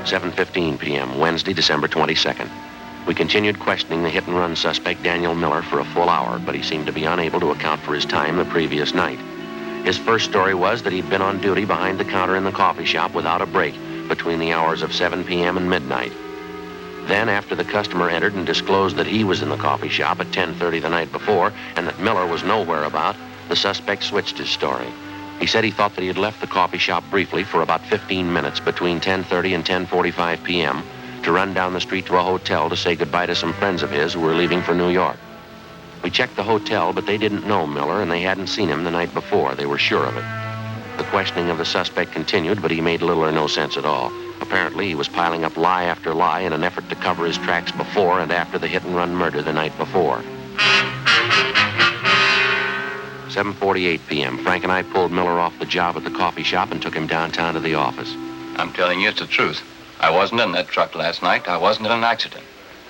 7:15 p.m., Wednesday, December 22nd. We continued questioning the hit-and-run suspect, Daniel Miller, for a full hour, but he seemed to be unable to account for his time the previous night. His first story was that he'd been on duty behind the counter in the coffee shop without a break between the hours of 7 p.m. and midnight. Then, after the customer entered and disclosed that he was in the coffee shop at 10:30 the night before and that Miller was nowhere about, the suspect switched his story. He said he thought that he had left the coffee shop briefly for about 15 minutes between 10:30 and 10:45 p.m. to run down the street to a hotel to say goodbye to some friends of his who were leaving for New York. We checked the hotel, but they didn't know Miller and they hadn't seen him the night before. They were sure of it. The questioning of the suspect continued, but he made little or no sense at all. Apparently, he was piling up lie after lie in an effort to cover his tracks before and after the hit-and-run murder the night before. 7:48 p.m., Frank and I pulled Miller off the job at the coffee shop and took him downtown to the office. I'm telling you it's the truth. I wasn't in that truck last night. I wasn't in an accident.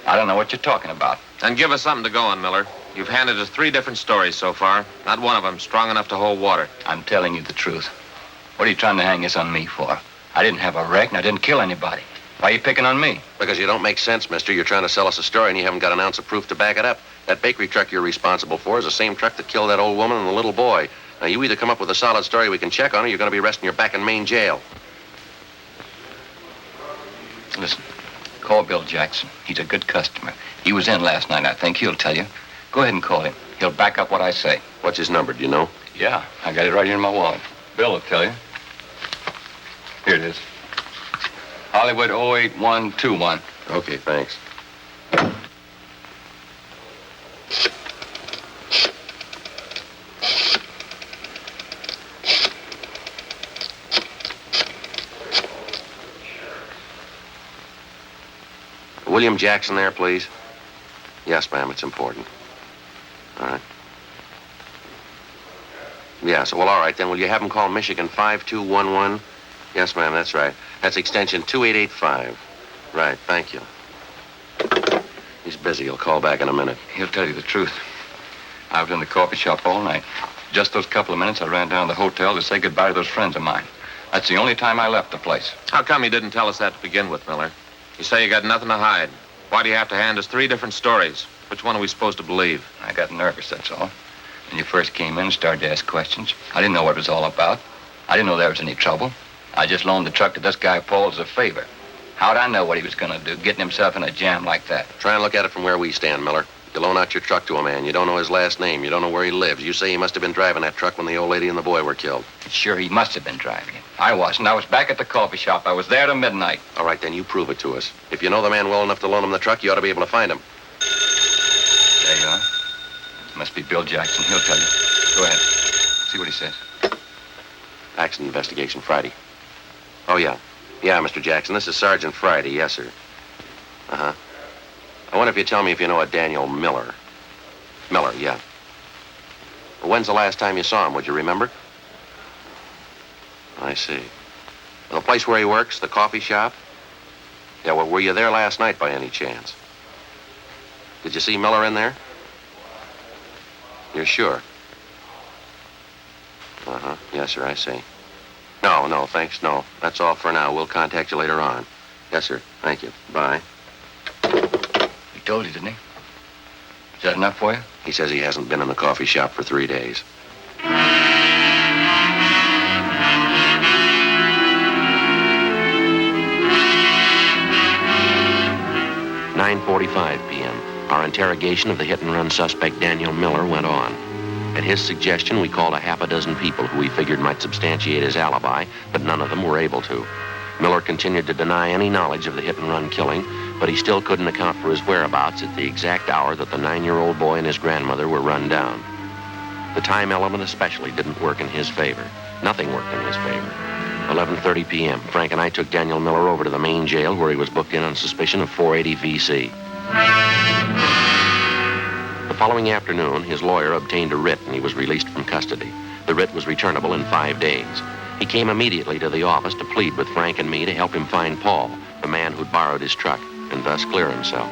I don't know what you're talking about. Then give us something to go on, Miller. You've handed us 3 different stories so far. Not one of them strong enough to hold water. I'm telling you the truth. What are you trying to hang this on me for? I didn't have a wreck and I didn't kill anybody. Why are you picking on me? Because you don't make sense, mister. You're trying to sell us a story and you haven't got an ounce of proof to back it up. That bakery truck you're responsible for is the same truck that killed that old woman and the little boy. Now, you either come up with a solid story we can check on or you're going to be resting your back in Maine jail. Listen, call Bill Jackson. He's a good customer. He was in last night, I think. He'll tell you. Go ahead and call him. He'll back up what I say. What's his number, do you know? Yeah, I got it right here in my wallet. Bill will tell you. Here it is. Hollywood 08121. Okay, thanks. William Jackson there, please? Yes, ma'am, it's important. All right. Yes, well, all right, then. Will you have him call Michigan 5211? Yes, ma'am, that's right. That's extension 2885. Right, thank you. He's busy. He'll call back in a minute. He'll tell you the truth. I was in the coffee shop all night. Just those couple of minutes, I ran down to the hotel to say goodbye to those friends of mine. That's the only time I left the place. How come you didn't tell us that to begin with, Miller? You say you got nothing to hide. Why do you have to hand us 3 different stories? Which one are we supposed to believe? I got nervous, that's all. When you first came in and started to ask questions, I didn't know what it was all about. I didn't know there was any trouble. I just loaned the truck to this guy Paul as a favor. How'd I know what he was going to do, getting himself in a jam like that? Try and look at it from where we stand, Miller. You loan out your truck to a man. You don't know his last name. You don't know where he lives. You say he must have been driving that truck when the old lady and the boy were killed. Sure, he must have been driving it. I wasn't. I was back at the coffee shop. I was there till midnight. All right, then you prove it to us. If you know the man well enough to loan him the truck, you ought to be able to find him. There you are. Must be Bill Jackson. He'll tell you. Go ahead. See what he says. Accident investigation, Friday. Oh, yeah. Yeah, Mr. Jackson, this is Sergeant Friday. Yes, sir. Uh-huh. I wonder if you tell me if you know a Daniel Miller. Miller, yeah. Well, when's the last time you saw him? Would you remember? I see. The place where he works, the coffee shop? Yeah, well, were you there last night by any chance? Did you see Miller in there? You're sure? Uh-huh. Yes, sir, I see. No, thanks, no. That's all for now. We'll contact you later on. Yes, sir. Thank you. Bye. He told you, didn't he? Is that enough for you? He says he hasn't been in the coffee shop for 3 days. 9:45 p.m. Our interrogation of the hit-and-run suspect Daniel Miller went on. At his suggestion, we called a half a dozen people who we figured might substantiate his alibi, but none of them were able to. Miller continued to deny any knowledge of the hit-and-run killing, but he still couldn't account for his whereabouts at the exact hour that the 9-year-old boy and his grandmother were run down. The time element especially didn't work in his favor. Nothing worked in his favor. 11:30 p.m., Frank and I took Daniel Miller over to the main jail where he was booked in on suspicion of 480 V.C. The following afternoon, his lawyer obtained a writ and he was released from custody. The writ was returnable in 5 days. He came immediately to the office to plead with Frank and me to help him find Paul, the man who'd borrowed his truck, and thus clear himself.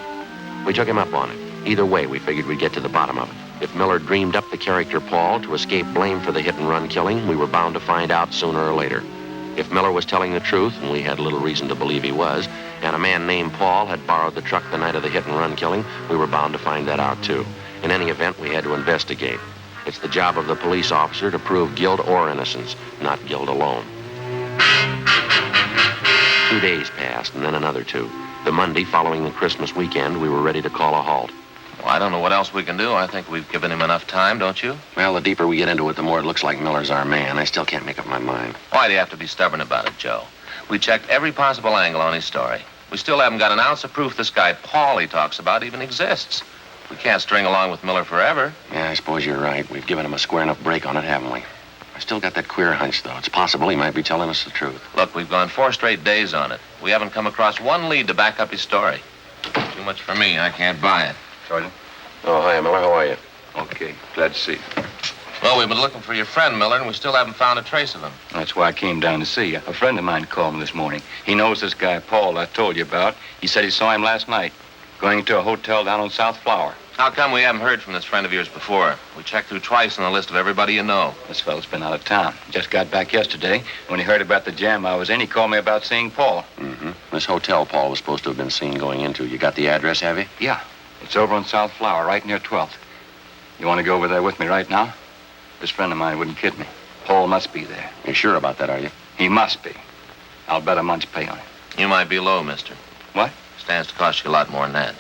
We took him up on it. Either way, we figured we'd get to the bottom of it. If Miller dreamed up the character Paul to escape blame for the hit-and-run killing, we were bound to find out sooner or later. If Miller was telling the truth, and we had little reason to believe he was, and a man named Paul had borrowed the truck the night of the hit-and-run killing, we were bound to find that out, too. In any event, we had to investigate. It's the job of the police officer to prove guilt or innocence, not guilt alone. 2 days passed, and then another 2. The Monday following the Christmas weekend, we were ready to call a halt. Well, I don't know what else we can do. I think we've given him enough time, don't you? Well, the deeper we get into it, the more it looks like Miller's our man. I still can't make up my mind. Why do you have to be stubborn about it, Joe? We checked every possible angle on his story. We still haven't got an ounce of proof this guy Paul he talks about even exists. We can't string along with Miller forever. Yeah, I suppose you're right. We've given him a square enough break on it, haven't we? I still got that queer hunch, though. It's possible he might be telling us the truth. Look, we've gone 4 straight days on it. We haven't come across one lead to back up his story. Too much for me. I can't buy it. Sergeant? Oh, hi, Miller. How are you? Okay, glad to see you. Well, we've been looking for your friend, Miller, and we still haven't found a trace of him. That's why I came down to see you. A friend of mine called me this morning. He knows this guy Paul I told you about. He said he saw him last night, going to a hotel down on South Flower. How come we haven't heard from this friend of yours before? We checked through twice on the list of everybody you know. This fellow's been out of town. Just got back yesterday. When he heard about the jam I was in, he called me about seeing Paul. Mm-hmm. This hotel Paul was supposed to have been seen going into. You got the address, have you? Yeah, it's over on South Flower, right near 12th. You want to go over there with me right now? This friend of mine wouldn't kid me. Paul must be there. You sure about that, are you? He must be. I'll bet a month's pay on it. You might be low, mister. What? Stands to cost you a lot more than that.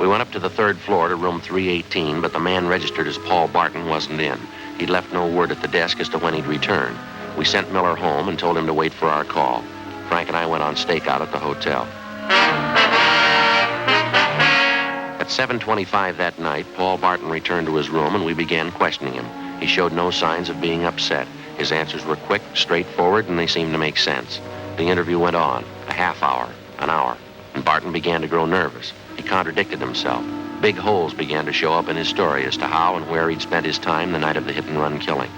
We went up to the 3rd floor to room 318, but the man registered as Paul Barton wasn't in. He'd left no word at the desk as to when he'd return. We sent Miller home and told him to wait for our call. Frank and I went on stakeout at the hotel. At 7:25 that night, Paul Barton returned to his room and we began questioning him. He showed no signs of being upset. His answers were quick, straightforward, and they seemed to make sense. The interview went on, a half hour, an hour, and Barton began to grow nervous. He contradicted himself. Big holes began to show up in his story as to how and where he'd spent his time the night of the hit-and-run killing.